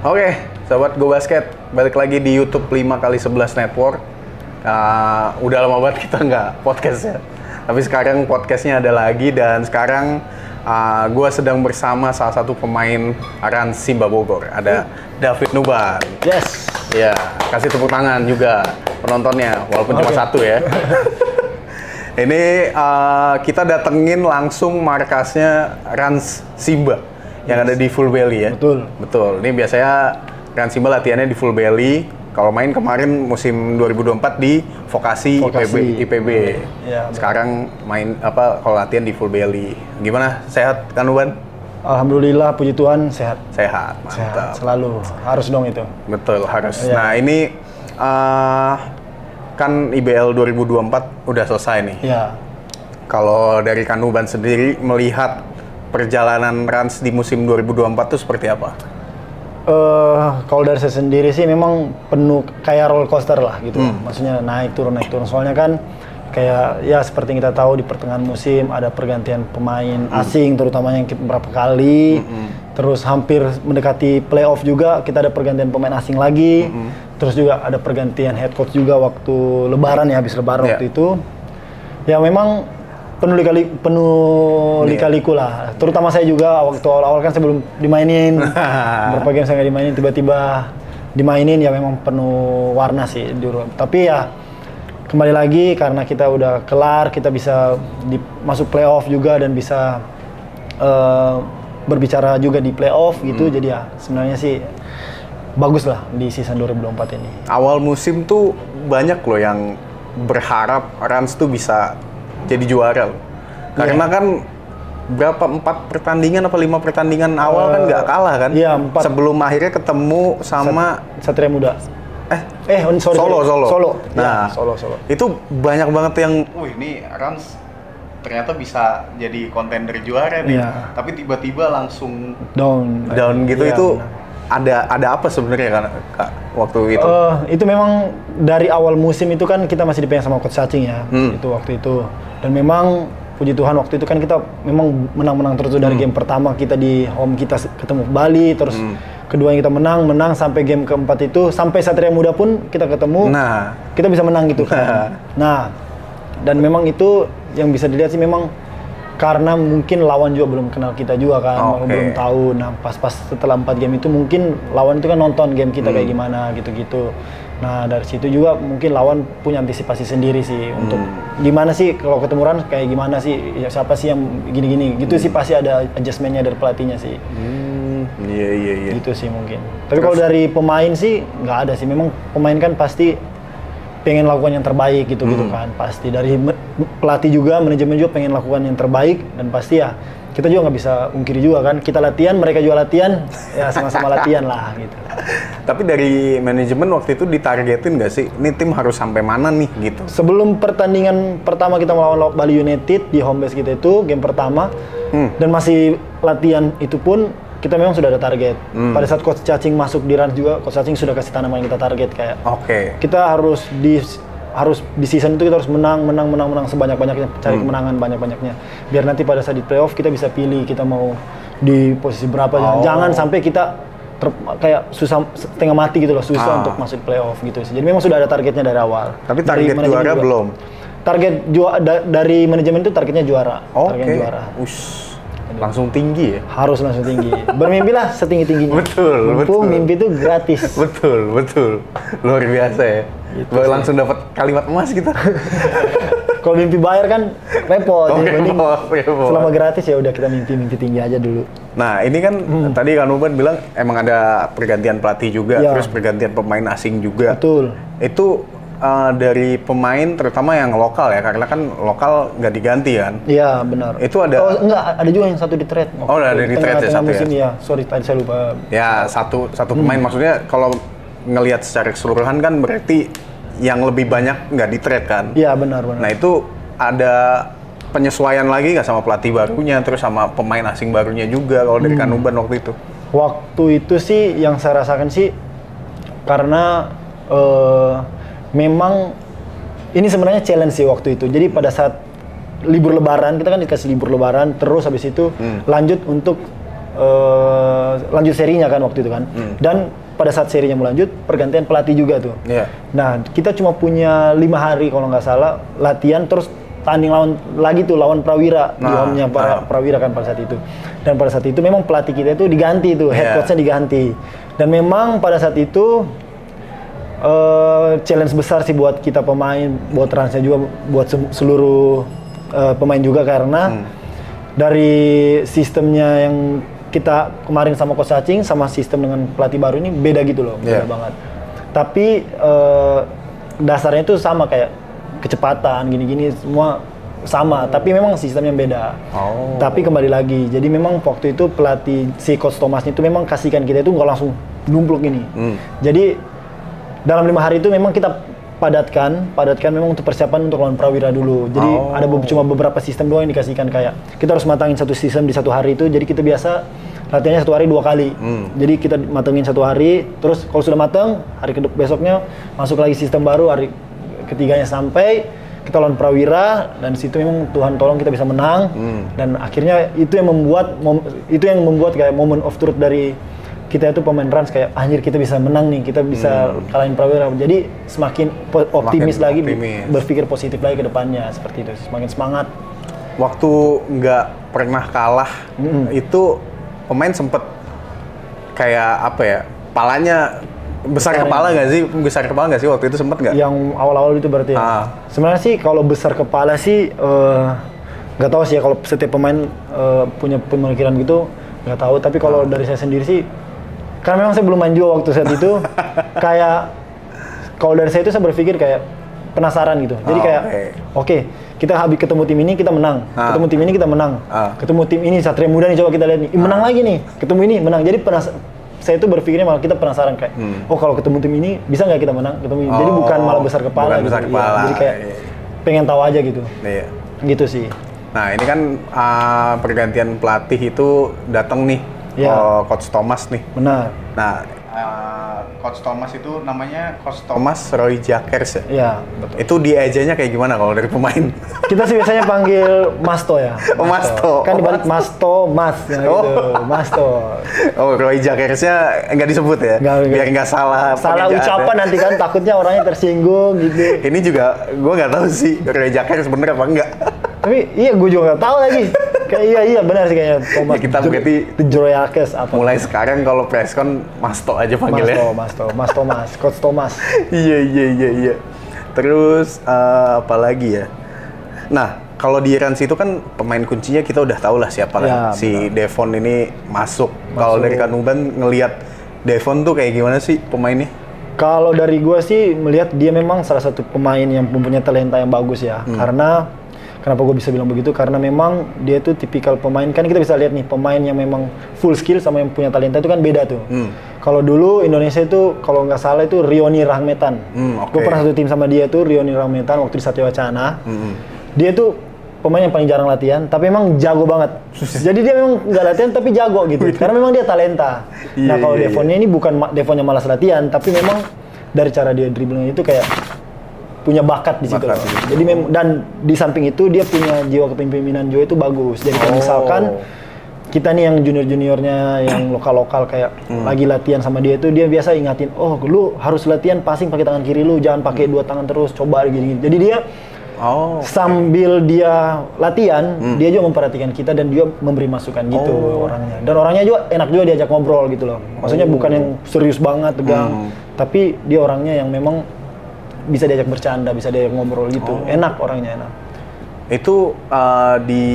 Oke, sobat Go Basket, balik lagi di YouTube 5x11 Network. Udah lama banget kita nggak podcast ya. Tapi sekarang podcastnya ada lagi dan sekarang gue sedang bersama salah satu pemain Rans Simba Bogor. Ada David Nuban. Yes. Ya, kasih tepuk tangan juga penontonnya, walaupun cuma satu ya. Ini kita datengin langsung markasnya Rans Simba yang ada di Full Belly ya. Betul. Ini biasanya Rans Simba latihannya di Full Belly. Kalau main kemarin musim 2024 di Vokasi. IPB. Ya, sekarang main kalau latihan di Full Belly. Gimana? Sehat kan Nuban? Alhamdulillah, puji Tuhan sehat. Sehat, mantap. Sehat, selalu. Harus dong itu. Betul, harus. Ya. Nah, ini kan IBL 2024 udah selesai nih. Iya. Kalau dari Kanuban sendiri melihat perjalanan Rans di musim 2024 itu seperti apa? Kalau dari saya sendiri sih memang penuh kayak roller coaster lah gitu. Maksudnya naik turun. Soalnya kan kayak ya seperti yang kita tahu di pertengahan musim ada pergantian pemain asing terutama yang beberapa kali. Terus hampir mendekati playoff juga kita ada pergantian pemain asing lagi. Terus juga ada pergantian head coach juga waktu lebaran ya, habis lebaran waktu itu. Ya memang penuh lika-liku lah. Terutama saya juga waktu awal-awal kan saya belum dimainin. Beberapa game saya nggak dimainin, tiba-tiba dimainin ya memang penuh warna sih dulu. Tapi ya kembali lagi karena kita udah kelar, kita bisa masuk playoff juga dan bisa berbicara juga di playoff gitu. Jadi ya sebenarnya sih bagus lah di season 2024 ini. Awal musim tuh banyak loh yang berharap Rans tuh bisa jadi juara loh. Karena kan berapa 4 pertandingan apa 5 pertandingan awal kan nggak kalah kan? Iya, 4. Sebelum akhirnya ketemu sama Satria Muda. Solo. Nah, ya, Solo. Itu banyak banget yang, ini Rans ternyata bisa jadi kontender juara nih. Iya. Tapi tiba-tiba langsung down gitu. Iya, itu benar. ada apa sebenarnya Kak waktu itu? Itu memang dari awal musim itu kan kita masih dipegang sama coach Cacing ya. Itu waktu itu. Dan memang puji Tuhan waktu itu kan kita memang menang-menang terus dari game pertama kita di home kita ketemu Bali, terus kedua yang kita menang sampai game keempat itu sampai Satria Muda pun kita ketemu. Nah, kita bisa menang gitu kan. Nah, dan memang itu yang bisa dilihat sih memang karena mungkin lawan juga belum kenal kita juga kan, belum tahu. Nah, pas setelah 4 game itu mungkin lawan itu kan nonton game kita kayak gimana gitu-gitu. Nah, dari situ juga mungkin lawan punya antisipasi sendiri sih untuk gimana sih kalau ketemu Rans kayak gimana sih, ya, siapa sih yang gini-gini. Gitu sih pasti ada adjustment-nya dari pelatihnya sih. Iya. Gitu sih mungkin. Tapi kalau dari pemain sih nggak ada sih. Memang pemain kan pasti pengen lakukan yang terbaik gitu kan. Pasti dari pelatih juga, manajemen juga pengen lakukan yang terbaik dan pasti ya kita juga nggak bisa ungkiri juga kan. Kita latihan, mereka juga latihan, ya sama-sama latihan lah gitu. Tapi dari manajemen waktu itu ditargetin nggak sih? Ini tim harus sampai mana nih gitu? Sebelum pertandingan pertama kita melawan Bali United di home base kita itu game pertama dan masih latihan itu pun kita memang sudah ada target. Pada saat coach Cacing masuk di Rans juga, coach Cacing sudah kasih tanaman yang kita target kayak. Kita harus di season itu kita harus menang sebanyak-banyaknya, cari kemenangan banyak-banyaknya. Biar nanti pada saat di playoff kita bisa pilih kita mau di posisi berapa. Jangan sampai kita kayak susah setengah mati gitu loh, susah untuk masuk playoff gitu sih. Jadi memang sudah ada targetnya dari awal. Tapi target juara juga belum? Target dari manajemen itu targetnya juara. Target juara. Langsung tinggi ya? Harus langsung tinggi. Bermimpilah setinggi-tingginya. Betul. Mimpi itu gratis. Betul. Luar biasa ya. Gitu langsung dapat kalimat emas gitu. Kalau mimpi bayar kan repot. Repot. Selama gratis ya udah kita mimpi tinggi aja dulu. Nah, ini kan tadi Kanuban bilang emang ada pergantian pelatih juga, terus pergantian pemain asing juga. Betul. Itu dari pemain terutama yang lokal ya, karena kan lokal nggak diganti kan? Iya benar. Itu ada? Enggak, ada juga yang satu di trade. Ada di trade ya satu musim, ya? Sorry tadi saya lupa. Ya satu pemain, maksudnya kalau ngelihat secara keseluruhan kan berarti yang lebih banyak nggak di trade kan? Iya benar. Nah itu ada penyesuaian lagi nggak sama pelatih barunya, terus sama pemain asing barunya juga kalau dari Kanuban waktu itu? Waktu itu sih yang saya rasakan sih karena memang ini sebenarnya challenge sih waktu itu. Jadi pada saat libur lebaran, kita kan dikasih libur lebaran, terus habis itu lanjut untuk lanjut serinya kan waktu itu kan. Dan pada saat serinya mau lanjut, pergantian pelatih juga tuh. Iya. Nah, kita cuma punya 5 hari kalau nggak salah latihan, terus tanding lawan Prawira di home-nya Prawira kan pada saat itu. Dan pada saat itu memang pelatih kita itu diganti tuh, head coach-nya diganti. Dan memang pada saat itu challenge besar sih buat kita pemain, buat transnya juga, buat seluruh pemain juga karena dari sistemnya yang kita kemarin sama Coach Cacing sama sistem dengan pelatih baru ini beda gitu loh, beda banget. Tapi dasarnya itu sama kayak kecepatan gini-gini semua sama, tapi memang sistemnya beda. Tapi kembali lagi, jadi memang waktu itu pelatih si Coach Thomasnya itu memang kasihkan kita itu nggak langsung numpluk gini. Jadi dalam 5 hari itu memang kita padatkan memang untuk persiapan untuk lawan Prawira dulu. Jadi ada cuma beberapa sistem doang yang dikasihkan, kayak kita harus matangin satu sistem di 1 hari itu. Jadi kita biasa latihannya 1 hari 2 kali. Jadi kita matengin 1 hari, terus kalau sudah mateng, hari besoknya masuk lagi sistem baru, hari ketiganya sampai kita lawan Prawira, dan situ memang Tuhan tolong kita bisa menang. Dan akhirnya itu yang membuat kayak moment of truth dari kita itu pemain Rans, kayak anjir kita bisa menang nih, kita bisa kalahin Prawira. Jadi semakin optimis lagi, berpikir positif lagi ke depannya, seperti itu. Semakin semangat. Waktu nggak pernah kalah itu pemain sempet kayak apa ya? Palanya besar kepala nggak sih? Besar kepala nggak sih waktu itu, sempet nggak? Yang awal-awal itu berarti ya? Sebenarnya sih kalau besar kepala sih nggak tahu sih ya, kalau setiap pemain punya pemikiran gitu, nggak tahu. Tapi kalau dari saya sendiri sih, karena memang saya belum main juga waktu saat itu, kayak kalau dari saya itu saya berpikir kayak penasaran gitu. Jadi kayak oke, kita habis ketemu tim ini kita menang, ketemu tim ini kita menang, ketemu tim ini Satria Muda nih coba kita lihat nih, menang lagi nih, ketemu ini menang. Jadi saya itu berpikirnya malah kita penasaran kayak, oh kalau ketemu tim ini bisa nggak kita menang, ketemu ini. Jadi bukan malah besar kepala gitu. Besar kepala. Ya, jadi kayak pengen tahu aja gitu. Gitu sih. Nah ini kan pergantian pelatih itu datang nih, Coach Thomas nih. Benar. Nah Coach Thomas itu namanya Coach Thomas Roy Jakers ya? Iya, betul. Itu diejanya kayak gimana kalau dari pemain? Kita sih biasanya panggil Masto ya. Masto. Kan dibalik Masto, Mas ya gitu. Masto. Oh, Roy Jakersnya nggak disebut ya? Biar nggak salah. Salah ucapan nanti kan, takutnya orangnya tersinggung gitu. Ini juga gue nggak tahu sih Roy Jakers bener apa enggak. Tapi iya, gue juga nggak tahu lagi. Kayak iya benar sih kayaknya. Thomas. Kita berarti Joroyakes apa? Mulai sekarang kalau preskon Masto aja panggilnya. Mas Thomas, Coach Thomas. Iya. Terus apa lagi ya? Nah, kalau di Rans itu kan pemain kuncinya kita udah tahu lah siapa kan. Si Devon ini masuk. Kalau dari Kanuban ngelihat Devon tuh kayak gimana sih pemainnya? Kalau dari gue sih melihat dia memang salah satu pemain yang mempunyai talenta yang bagus ya. Karena kenapa gue bisa bilang begitu? Karena memang dia tuh tipikal pemain, kan kita bisa lihat nih pemain yang memang full skill sama yang punya talenta itu kan beda tuh. Kalau dulu Indonesia itu kalau nggak salah itu Rioni Rahmetan. Gue pernah satu tim sama dia tuh, Rioni Rahmetan waktu di Satya Wacana. Dia tuh pemain yang paling jarang latihan, tapi memang jago banget. Jadi dia memang nggak latihan tapi jago gitu. Karena memang dia talenta. Nah kalau Devonnya ini bukan Devonnya malas latihan, tapi memang dari cara dia dribblingnya itu kayak punya bakat di situ. Jadi dan di samping itu dia punya jiwa kepemimpinan juga itu bagus. Jadi kalau misalkan kita nih yang junior-juniornya yang lokal-lokal kayak lagi latihan sama dia itu, dia biasa ingatin, oh lu harus latihan passing pakai tangan kiri lu, jangan pakai 2 tangan terus, coba gini-gini. Jadi dia sambil dia latihan, dia juga memperhatikan kita dan dia memberi masukan gitu orangnya. Dan orangnya juga enak juga diajak ngobrol gitu loh. Maksudnya bukan yang serius banget, tegang, tapi dia orangnya yang memang bisa diajak bercanda, bisa diajak ngobrol gitu. Enak orangnya, enak. Itu di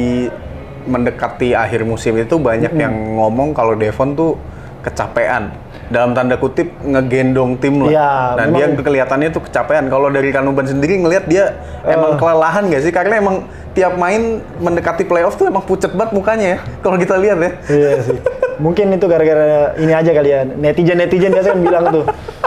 mendekati akhir musim itu banyak yang ngomong kalau Devon tuh kecapean. Dalam tanda kutip ngegendong tim lah. Ya, dan dia kelihatannya tuh kecapean. Kalau dari Kanuban sendiri ngelihat dia emang kelelahan nggak sih? Karena emang tiap main mendekati playoff tuh emang pucet banget mukanya ya. Kalau kita lihat ya. Iya sih. Mungkin itu gara-gara ini aja kali ya. Netizen biasa kan bilang tuh,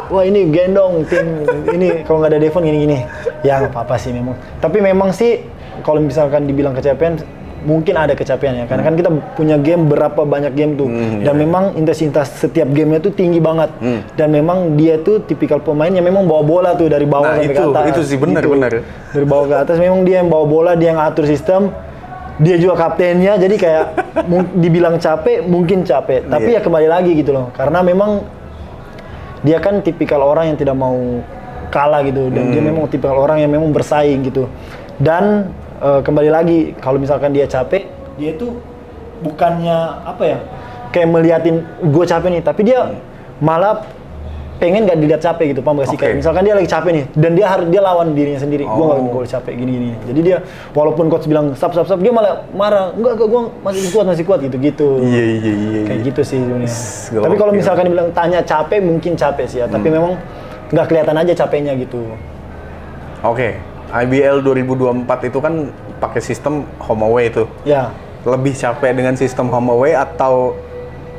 wah ini gendong tim ini kalau nggak ada Devon gini-gini. Ya nggak apa-apa sih memang. Tapi memang sih kalau misalkan dibilang kecapean, mungkin ada kecapean ya. Karena kan kita punya game berapa banyak game tuh. Dan memang intensitas setiap gamenya tuh tinggi banget. Dan memang dia tuh tipikal pemain yang memang bawa bola tuh dari bawah sampai ke atas. Itu sih benar. Dari bawah ke atas memang dia yang bawa bola, dia yang atur sistem. dia juga kaptennya, jadi kayak dibilang capek, mungkin capek. Tapi ya kembali lagi gitu loh, karena memang dia kan tipikal orang yang tidak mau kalah gitu, dan dia memang tipikal orang yang memang bersaing gitu. Dan kembali lagi, kalau misalkan dia capek, dia tuh bukannya apa ya, kayak meliatin gue capek nih, tapi dia malah pengen gak dilihat capek gitu, paham gak sih? Kayak misalkan dia lagi capek nih, dan dia lawan dirinya sendiri, gue gak boleh capek gini-gini. Jadi dia, walaupun coach bilang stop, dia malah marah, enggak gue masih kuat gitu-gitu. Iya. Kayak gitu sih sebenarnya. Tapi kalau misalkan dibilang tanya capek, mungkin capek sih ya, tapi memang nggak kelihatan aja capeknya gitu. Oke, IBL 2024 itu kan pakai sistem home away itu. Ya. Lebih capek dengan sistem home away atau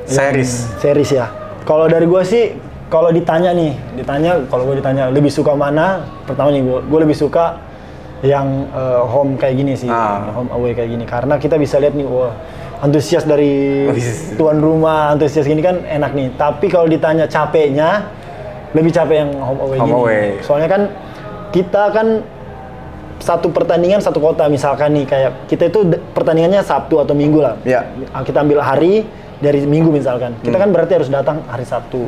series? Series ya. Kalau dari gue sih, kalau kalau gue ditanya lebih suka mana? Pertama nih, gue lebih suka yang home kayak gini sih, home away kayak gini. Karena kita bisa lihat nih, wah, antusias dari tuan rumah, antusias gini kan enak nih. Tapi kalau ditanya capeknya, lebih capek yang home away gini. Soalnya kan kita kan satu pertandingan satu kota, misalkan nih kayak kita itu pertandingannya Sabtu atau Minggu lah. Ya. Kita ambil hari dari Minggu misalkan. Kita kan berarti harus datang hari Sabtu.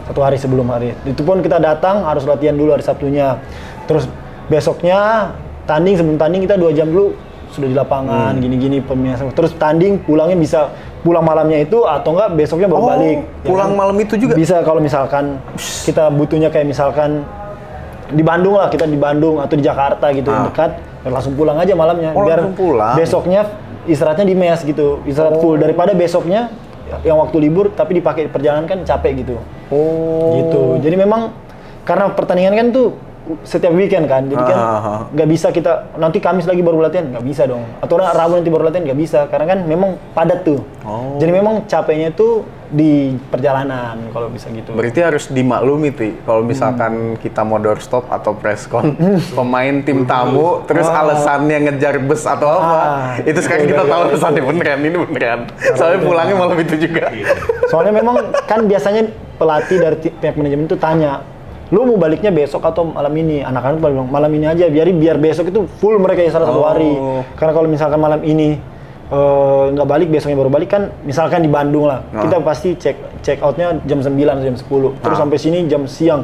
Satu hari sebelum hari. Itu pun kita datang harus latihan dulu hari Sabtunya. Terus besoknya sebelum tanding kita 2 jam dulu sudah di lapangan gini-gini pembiasan. Terus tanding pulangnya bisa pulang malamnya itu atau enggak besoknya baru balik. Pulang malam itu juga? Bisa kalau misalkan kita butuhnya kayak misalkan di Bandung lah, kita di Bandung atau di Jakarta gitu dekat, langsung pulang aja malamnya. Biar besoknya istirahatnya di mes gitu, istirahat full daripada besoknya yang waktu libur tapi dipakai perjalanan kan capek gitu. Gitu. Jadi memang karena pertandingan kan tuh setiap weekend kan, jadi kan nggak bisa kita nanti Kamis lagi baru latihan, nggak bisa dong. Atau Rabu nanti baru latihan, nggak bisa karena kan memang padat tuh. Jadi memang capeknya tuh di perjalanan kalau bisa gitu. Berarti harus dimaklumi Ti, kalau misalkan kita mau doorstop atau presscon, pemain tim tamu, terus alasannya ngejar bus atau apa, itu sekarang kita tahu alasannya ini beneran. Soalnya pulangnya malam itu juga. Soalnya memang kan biasanya pelatih dari pihak manajemen itu tanya, lu mau baliknya besok atau malam ini? Anak-anak bilang malam ini aja, biar besok itu full mereka istirahat 1 hari. Karena kalau misalkan malam ini nggak balik, besoknya baru balik kan, misalkan di Bandung lah, kita pasti check outnya jam 9 atau jam 10, terus sampai sini jam siang,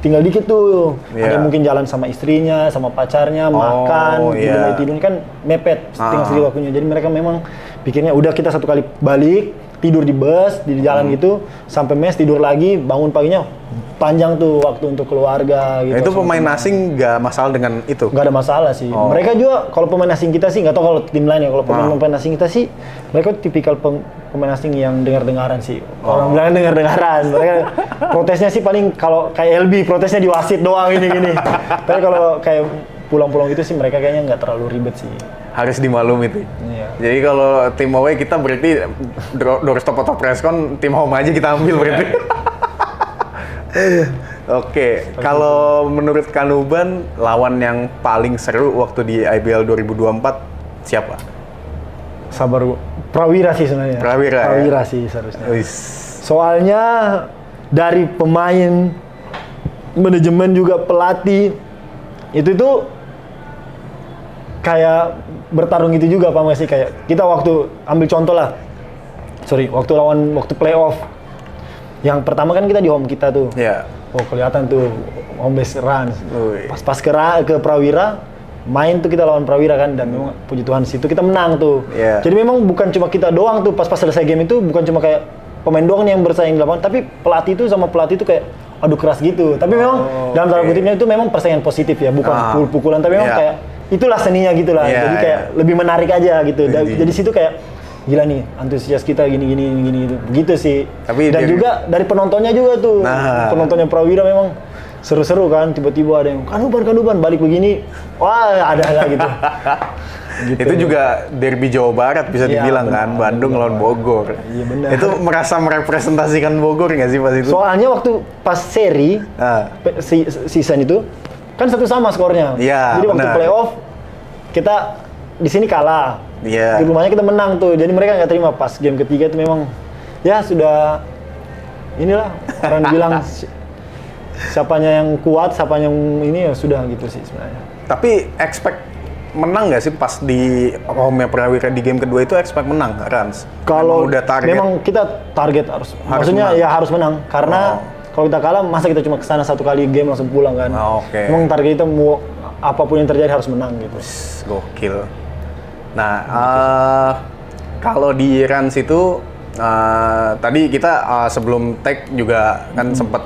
tinggal dikit tuh, ada mungkin jalan sama istrinya, sama pacarnya, makan, tidur kan mepet, tinggal sedikit waktunya. Jadi mereka memang pikirnya udah kita 1 kali balik, tidur di bus, di jalan gitu, sampai mes tidur lagi, bangun paginya panjang tuh waktu untuk keluarga gitu. Nah, itu pemain asing nggak masalah dengan itu? Nggak ada masalah sih. Mereka juga kalau pemain asing kita sih, nggak tahu kalau tim lain ya, kalau pemain asing kita sih, mereka tipikal pemain asing yang dengar-dengaran sih. Orang bilang dengar-dengaran. Mereka protesnya sih paling kalau kayak LB protesnya di wasit doang ini. Tapi kalau kayak pulang-pulang gitu sih mereka kayaknya nggak terlalu ribet sih. Harus dimaklumi itu. Iya. Jadi kalau tim away kita berarti doorstop atau presscon, tim home aja kita ambil berarti. Oke, kalau menurut Kanuban lawan yang paling seru waktu di IBL 2024 siapa? Sabar, Prawira sih sebenarnya. Prawira sih seharusnya. Soalnya dari pemain, manajemen juga pelatih itu tuh kayak bertarung gitu juga, paham gak sih? Kayak kita waktu ambil contoh lah, waktu playoff. Yang pertama kan kita di home kita tuh. Iya. Oh kelihatan tuh home base run. Pas ke Prawira, main tuh kita lawan Prawira kan, dan memang puji Tuhan situ kita menang tuh. Yeah. Jadi memang bukan cuma kita doang tuh pas selesai game itu, bukan cuma kayak pemain doang yang bersaing di lapangan, tapi pelatih itu kayak adu keras gitu. Tapi memang dalam tanda kutipnya itu memang persaingan positif ya, bukan pukul-pukulan, tapi memang kayak itulah seninya gitu lah. Jadi kayak lebih menarik aja gitu. Jadi situ kayak gila nih, antusias kita gini begitu sih. Dan juga dari penontonnya juga tuh, penontonnya Prawira memang seru-seru kan, tiba-tiba ada yang Kanuban balik begini, wah ada gitu. Gitu. Itu juga derby Jawa Barat bisa dibilang kan, Bandung lawan Bogor. Iya benar. Itu merasa merepresentasikan Bogor nggak sih pas itu? Soalnya waktu pas seri season itu kan 1 sama skornya. Iya. Jadi waktu playoff kita di sini kalah. Iya. Di rumahnya kita menang tuh. Jadi mereka nggak terima, pas game ketiga itu memang ya sudah inilah orang bilang siapanya yang kuat, siapanya yang ini ya sudah gitu sih sebenarnya. Tapi expect menang nggak sih pas di home-nya Prawira di game kedua itu expect menang Rans? Kalau Memang udah target. memang kita target maksudnya menang. ya harus menang karena kalau kita kalah masa kita cuma kesana satu kali game langsung pulang kan. Oke. Memang target kita mau apapun yang terjadi harus menang gitu. Gokil. Nah, kalau di Rans itu tadi kita sebelum tag juga kan sempet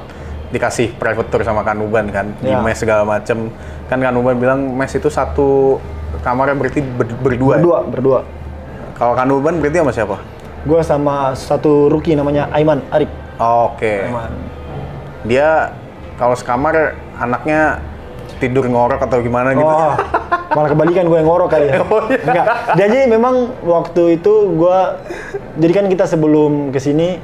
dikasih private tour sama Kanuban kan di Ya. mes segala macem. Kan Kanuban bilang mes itu satu kamarnya berarti berdua. Ya? Berdua. Kalau Kanuban berarti sama siapa? Gue sama satu rookie namanya Aiman Arik. Oke. Aiman. Dia kalau sekamar anaknya tidur ngorok atau gimana gitu. Oh, malah kebalikan gue yang ngorok kali ya. Enggak. Jadi memang waktu itu jadi kan kita sebelum kesini,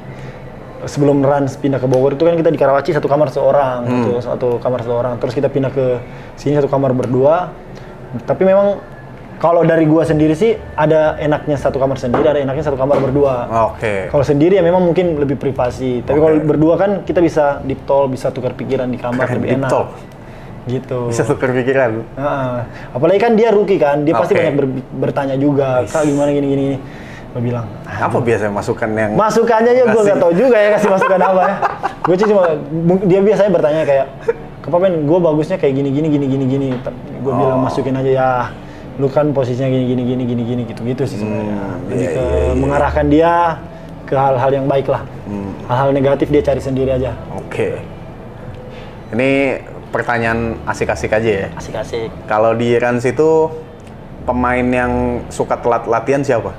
sebelum Rans pindah ke Bogor itu kan kita di Karawaci satu kamar seorang, satu kamar seorang. Terus kita pindah ke sini satu kamar berdua. Tapi memang kalau dari gua sendiri sih ada enaknya satu kamar sendiri, ada enaknya satu kamar berdua. Oke. Kalau sendiri ya memang mungkin lebih privasi. Tapi kalau berdua kan kita bisa deep talk, bisa tukar pikiran di kamar lebih Deep enak. talk. Gitu. Bisa tukar pikiran. Apalagi kan dia rookie kan, dia pasti Oke. banyak bertanya juga, Kak gimana gini. Gue bilang, Apa biasanya masukan yang masukannya aja gue Kasih. nggak tahu juga ya kasih masukan apa ya. Gue cuma dia biasanya bertanya kayak, Kepapen gue bagusnya kayak gini. Gue bilang masukin aja ya, lu kan posisinya gini gitu sih sebenarnya. Jadi mengarahkan dia ke hal-hal yang baik lah. Hal-hal negatif dia cari sendiri aja. Oke. Ini pertanyaan asik-asik aja ya. Asik-asik. Kalau di Rans itu pemain yang suka telat latihan siapa?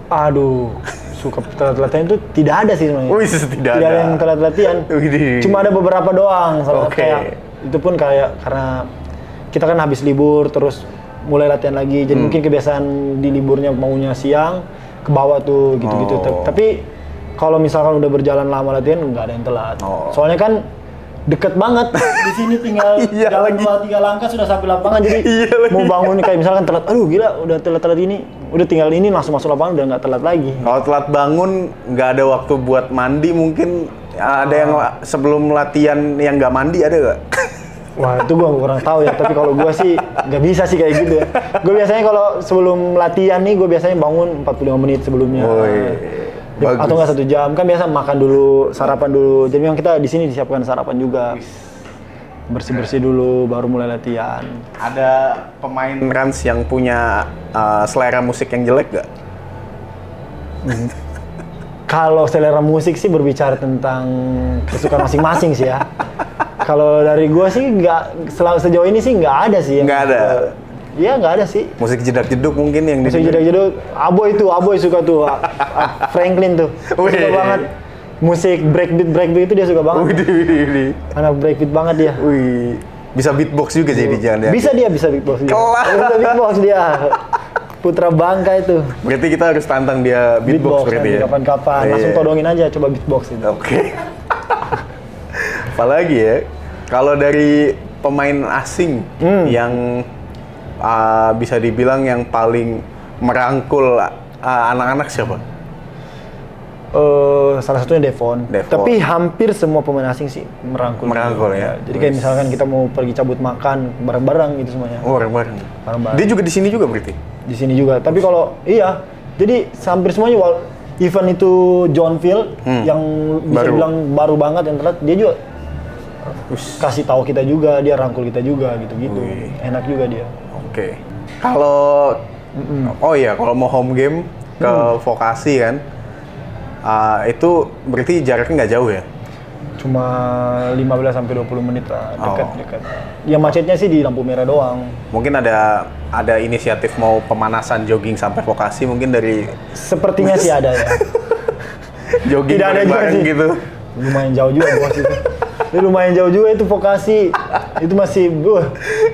Aduh, suka telat latihan itu tidak ada sih sebenarnya. Wih, tidak ada. yang telat latihan. Widih. Cuma ada beberapa doang. Soalnya Oke. kayak itu pun kayak karena kita kan habis libur terus mulai latihan lagi. Jadi mungkin kebiasaan di liburnya maunya siang ke bawah tuh gitu-gitu. Oh. Tapi kalau misalkan udah berjalan lama latihan nggak ada yang telat. Oh. Soalnya kan deket banget di sini tinggal Iya jalan lagi. 2-3 langkah sudah sampai lapangan jadi Iya lagi. mau bangun kayak misalkan telat aduh gila udah telat ini udah tinggal ini langsung masuk lapangan udah nggak telat lagi. Kalau telat bangun nggak ada waktu buat mandi mungkin ada yang sebelum latihan yang nggak mandi ada nggak? Wah itu gua kurang tahu ya tapi kalau gua sih nggak bisa sih kayak gitu ya. Gua biasanya kalau sebelum latihan nih gua biasanya bangun 45 menit sebelumnya. Bagus. Atau nggak 1 jam kan biasa makan dulu sarapan dulu jadi memang kita di sini disiapkan sarapan juga bersih dulu baru mulai latihan. Ada pemain Rans yang punya selera musik yang jelek nggak? Kalau selera musik sih berbicara tentang kesukaan masing-masing sih ya. Kalau dari gua sih nggak sejauh ini sih nggak ada sih. Nggak ada. Iya nggak ada sih. Musik jedak-jeduk mungkin yang Musik jeduk-jeduk, Aboy suka tuh, Franklin tuh, Wih. suka banget. Musik breakbeat itu dia suka banget. Widih. Anak breakbeat banget dia. Wih, bisa beatbox juga jadi jangan Bisa beatbox dia. Kelas. Bisa beatbox dia. Putra Bangka itu. Berarti kita harus tantang dia beatbox berarti nanti ya. kapan-kapan. Iya. Langsung todongin aja coba beatbox itu. Oke. Apalagi ya, kalau dari pemain asing yang bisa dibilang yang paling merangkul anak-anak siapa? Salah satunya Devon. Tapi hampir semua pemain asing sih merangkul. Merangkul ya. Jadi kayak misalkan kita mau pergi cabut makan bareng-bareng gitu semuanya. Oh, bareng-bareng. Bareng-bareng. Dia juga di sini juga berarti? Di sini juga. Tapi kalau iya, jadi hampir semuanya event itu John Field yang bisa bilang baru banget yang telat, dia juga kasih tahu kita juga, dia rangkul kita juga gitu-gitu. Enak juga dia. Oke. Kalau oh iya, kalau mau home game ke Vokasi kan, itu berarti jaraknya nggak jauh ya? Cuma 15 sampai 20 menit lah, dekat. Yang macetnya sih di lampu merah doang. Mungkin ada inisiatif mau pemanasan jogging sampai Vokasi mungkin dari Sepertinya sih ada ya. jogging Tidak ada juga bareng sih. gitu. Lumayan jauh juga bos itu. Ini lumayan jauh juga itu Vokasi. Itu masih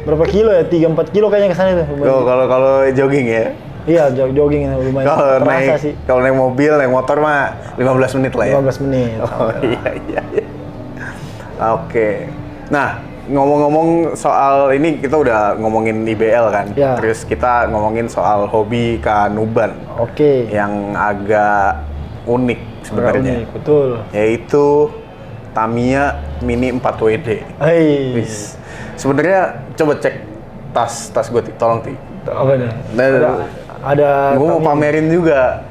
berapa kilo ya? 3-4 kilo kayaknya ke sana itu. Kalau jogging ya. Iya, jogging lumayan Kalau terasa sih. naik mobil, naik motor mah 15 menit lah ya. 15 menit. Oh iya. Oke. Nah, ngomong-ngomong soal ini kita udah ngomongin IBL kan. Ya. Terus kita ngomongin soal hobi Kanuban Oke. yang agak unik sebenarnya. Unik, betul. Yaitu Tamiya Mini 4WD. Hei. Wis. Sebenarnya coba cek tas gue, tolong Ti. Apa nih? Nah, Ada gue mau pamerin juga.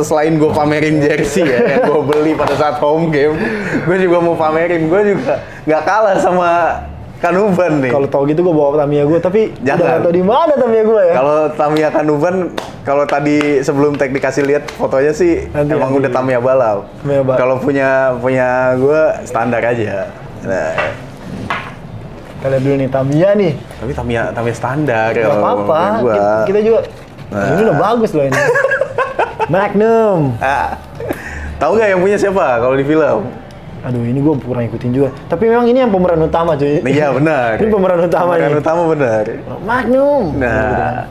Selain gue pamerin jersey ya, yang gue beli pada saat home game, gue juga mau pamerin. Gue juga nggak kalah sama Kanuban nih. Kalau tau gitu gue bawa Tamiya gue, tapi Jangan. udah nggak tau di mana Tamiya gue ya. Kalau Tamiya Kanuban, kalau tadi sebelum tag dikasih lihat fotonya sih emang udah Tamiya balap. Tamiya balap. Kalau punya gue standar aja. Nah, Kita lihat dulu nih Tamiya nih. tapi Tamiya standar. Gak kalau apa-apa. menurut gua. Kita juga. Ini udah bagus loh ini. Magnum. Tahu nggak yang punya siapa kalau di film? Aduh, ini gue kurang ikutin juga. Tapi memang ini yang pemeran utama cuy. Iya benar. Ini pemeran utama Pemeran nih. utama benar. Magnum. Nah,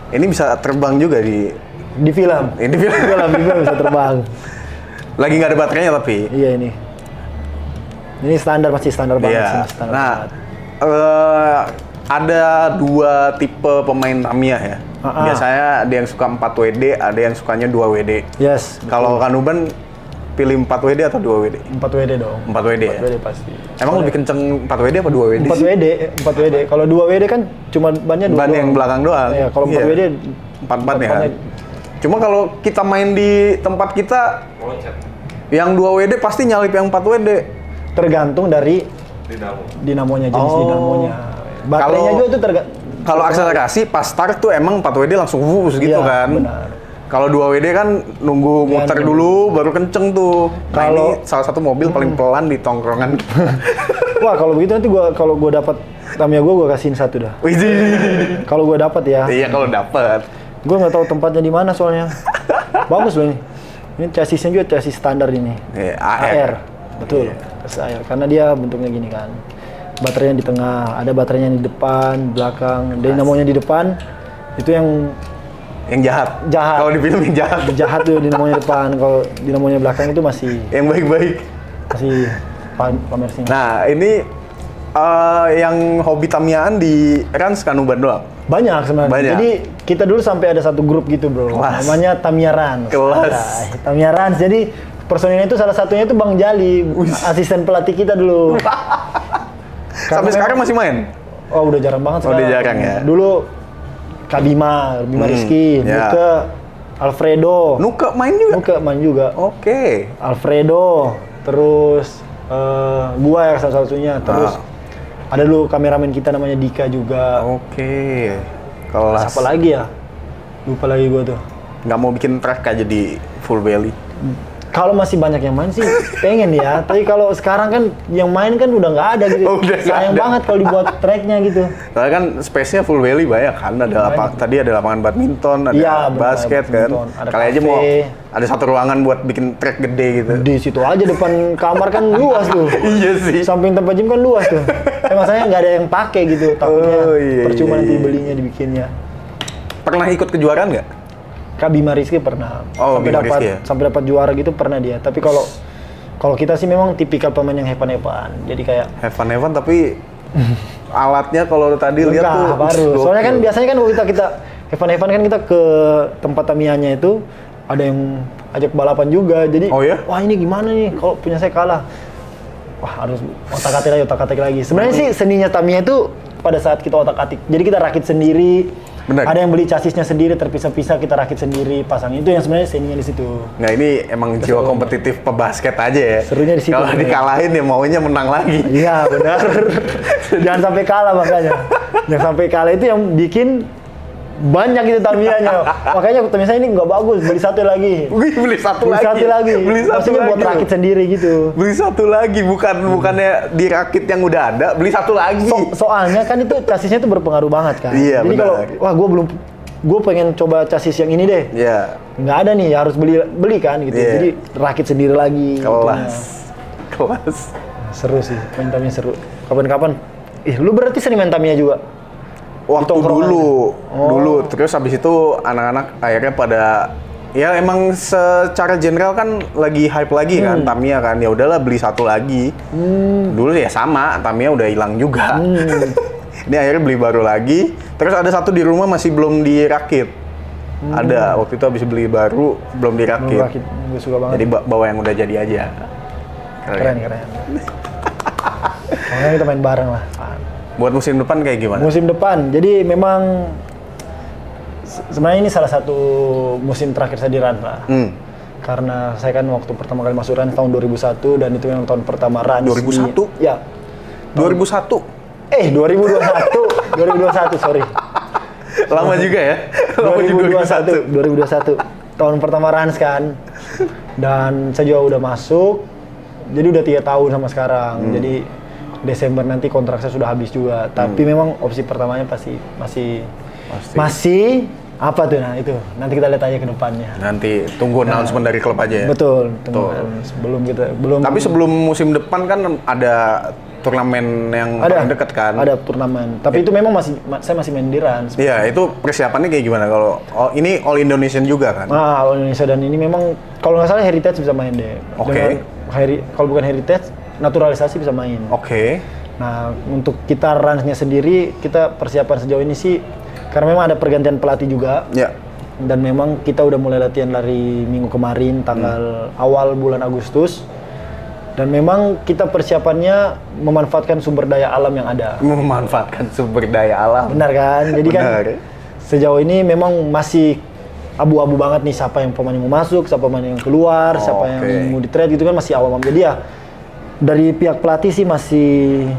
ini bisa terbang juga di Di film. Ini di film. Di film bisa terbang. lagi nggak ada baterainya tapi. Iya ini. Ini standar, masih standar banget Iya. sih. Standar Nah, banget. ada dua tipe pemain Tamiya ya. Biasanya ada yang suka 4WD, ada yang sukanya 2WD. Yes. Kalau Kanuban pilih 4WD atau 2WD? 4WD dong. 4WD ya? 4WD pasti. Emang lebih kenceng 4WD apa 2WD sih? 4WD, 4WD. Kalau 2WD kan cuma bannya dua. Ban yang doang. belakang doang. Iya, kalau 4WD 4-4 ya kan? Cuma kalau kita main di tempat kita, yang 2WD pasti nyalip yang 4WD. tergantung dari dinamonya, jenis dinamonya. Baterainya Kalau- juga itu tergantung. Kalau akselerasi pas start tuh emang 4WD langsung wuus gitu Iya, kan. benar. Kalau 2WD kan nunggu muter nunggu. dulu baru kenceng tuh. Nah, Kalau- ini salah satu mobil paling pelan di tongkrongan. Wah, kalau begitu nanti kalau gua dapat Tamiya gua kasihin satu dah. Wih, Kalau gua dapat ya. iya kalau dapet. Gua nggak tahu tempatnya di mana soalnya. Bagus loh ini. Ini chassisnya juga chassis standar ini. AR. Betul. Chassis AR. Karena dia bentuknya gini kan. Baterainya di tengah, ada baterainya di depan, belakang. Dinamonya di depan. Itu yang Yang jahat. Jahat. Kalau di film yang jahat. jahat tuh dinamonya depan. Kalau dinamonya belakang itu masih Yang baik-baik. pamer sini. Nah, ini yang hobi Tamiyaan di Rans Kanuban doang. Banyak sebenarnya. Banyak. Jadi kita dulu sampai ada satu grup gitu bro. Kelas. Namanya Tamiya Rans. Kelas. Tamiya Rans. Jadi personilnya itu salah satunya itu Bang Jali, asisten pelatih kita dulu. Sampai sekarang masih main? Oh udah jarang banget Oh, udah sekarang. jarang ya? Dulu Kak Bima Rizky, ya. Nuke, Alfredo. Nuke main juga? Nuke main juga. Oke. Alfredo, terus gua ya salah satunya. Terus ada dulu kameramen kita namanya Dika juga. Oke. Kelas. Siapa lagi ya? Lupa lagi gua tuh. Nggak mau bikin track aja di full belly. Kalau masih banyak yang main sih pengen ya. Tapi kalau sekarang kan yang main kan udah nggak ada gitu. Oh, udah nggak Sayang ada. banget kalau dibuat tracknya gitu. Soalnya kan space-nya full belly banyak kan. Tadi ada lapangan badminton, ada Iya, benar, basket kan. badminton, ada Kali aja cafe. mau ada satu ruangan buat bikin track gede gitu. Di situ aja depan kamar kan luas tuh. Iya sih. Samping tempat gym kan luas tuh. Masalahnya nggak ada yang pakai gitu. Takutnya Oh, iya, percuma iya, nanti iya. belinya dibikinnya. Pernah ikut kejuaraan nggak? Kak Bima Rizky pernah. Oh, Bima Rizky ya? Sampai dapat juara gitu pernah dia. Tapi kalau kita sih memang tipikal pemain yang hepan-hepan. Jadi kayak Heaven tapi alatnya kalau tadi lihat tuh lengkap, baru. Soalnya kan biasanya kan kalau kita hevan-hevan kan kita ke tempat Tamiyanya itu ada yang ajak balapan juga. Jadi Oh ya? wah ini gimana nih kalau punya saya kalah. Wah harus otak-atik lagi. Sebenarnya sih seninya Tamiya itu pada saat kita otak-atik. Jadi kita rakit sendiri. Benar. Ada yang beli chassisnya sendiri, terpisah-pisah kita rakit sendiri, pasang. Itu yang sebenarnya seninya di situ. Nah ini emang jiwa kompetitif pebasket aja ya. Serunya di situ. Kalau dikalahin ya maunya menang lagi. Iya benar. Jangan sampai kalah makanya. Jangan sampai kalah itu yang bikin banyak gitu Tamiyanya. Makanya Tamiya ini nggak bagus, beli satu lagi. Wih, beli satu Beli lagi. satu lagi. Beli satu Maksudnya lagi. buat rakit sendiri gitu. Beli satu lagi, bukannya dirakit yang udah ada, beli satu lagi. Soalnya kan itu chassisnya itu berpengaruh banget kan. Iya, Jadi benar. kalau wah gue pengen coba chassis yang ini deh. Iya. Nggak ada nih, harus beli kan gitu. Iya. Jadi rakit sendiri lagi. Kelas. itunya. Kelas. Seru sih, main Tamiya seru. Kapan-kapan. Lu berarti sering main Tamiya juga? Waktu tongkrongan dulu, terus habis itu anak-anak akhirnya pada ya emang secara general kan lagi hype lagi kan Tamiya kan, ya udahlah beli satu lagi. Dulu ya sama, Tamiya udah hilang juga. Ini akhirnya beli baru lagi. Terus ada satu di rumah masih belum dirakit. Ada waktu itu habis beli baru belum dirakit. Rakit, gue suka banget. Jadi bawa yang udah jadi aja. Keren. Makanya kita main bareng lah. Buat musim depan kayak gimana? Musim depan, jadi memang sebenarnya ini salah satu musim terakhir saya di Rans lah. Karena saya kan waktu pertama kali masuk Rans tahun 2001 dan itu memang tahun pertama Rans. 2001? Ya. 2001? 2021, sorry. Lama juga ya? Lama juga 2021. Tahun pertama Rans kan. Dan saya juga udah masuk. Jadi udah 3 tahun sama sekarang. Jadi Desember nanti kontrak saya sudah habis juga. Tapi memang opsi pertamanya masih apa tuh, nah itu nanti kita lihat aja ke depannya. Nanti tunggu announcement dari klub aja ya. Betul. Tapi sebelum musim depan kan ada turnamen yang paling dekat kan? Ada turnamen. Tapi itu memang saya masih main di Rans. Iya, itu persiapannya kayak gimana kalau ini All Indonesian juga kan? All Indonesia, dan ini memang kalau nggak salah Heritage bisa main deh. Oke. Kalau bukan Heritage, naturalisasi bisa main. Oke. Nah, untuk kita Ransnya sendiri, kita persiapan sejauh ini sih karena memang ada pergantian pelatih juga. Ya. Dan memang kita udah mulai latihan dari minggu kemarin, tanggal awal bulan Agustus. Dan memang kita persiapannya memanfaatkan sumber daya alam yang ada. Memanfaatkan sumber daya alam. Benar kan? Jadi kan sejauh ini memang masih abu-abu banget nih siapa yang pemain yang mau masuk, siapa pemain yang keluar, siapa yang mau di-trade gitu kan masih awam. Jadi ya dari pihak pelatih sih masih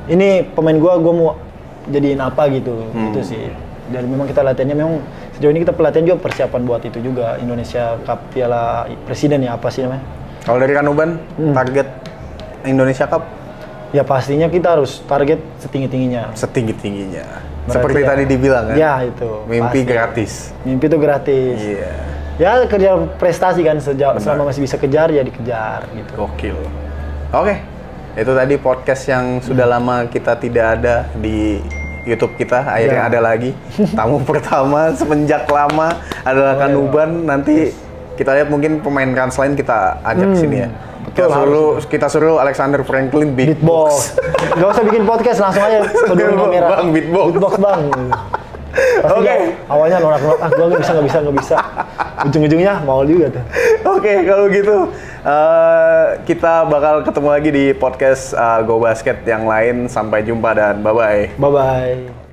ini pemain gua mau jadiin apa gitu. Gitu sih. Dan memang kita latihannya memang sejauh ini kita pelatihan juga persiapan buat itu juga, Indonesia Cup Piala Presiden ya, apa sih namanya? Kalau dari Kanuban, target Indonesia Cup? Ya pastinya kita harus target setinggi-tingginya. Setinggi-tingginya. Seperti tadi dibilang kan? Ya itu. Mimpi pasti. gratis. Mimpi itu gratis. Iya. Ya kerja prestasi kan, selama masih bisa kejar ya dikejar gitu. Gokil. Oke. Itu tadi podcast yang sudah lama kita tidak ada di YouTube kita, akhirnya ada lagi. Tamu pertama semenjak lama adalah Kanuban. Nanti kita lihat mungkin pemain Rans lain kita ajak sini ya. Kita suruh Alexander Franklin beatbox. Gak usah bikin podcast, langsung aja sodori merah. Bang, beatbox Bang. Oke. Awalnya nolak-nolak, gue nggak bisa. Ujung-ujungnya mau juga tuh. Oke, kalau gitu kita bakal ketemu lagi di podcast Go Basket yang lain. Sampai jumpa dan bye-bye. Bye-bye.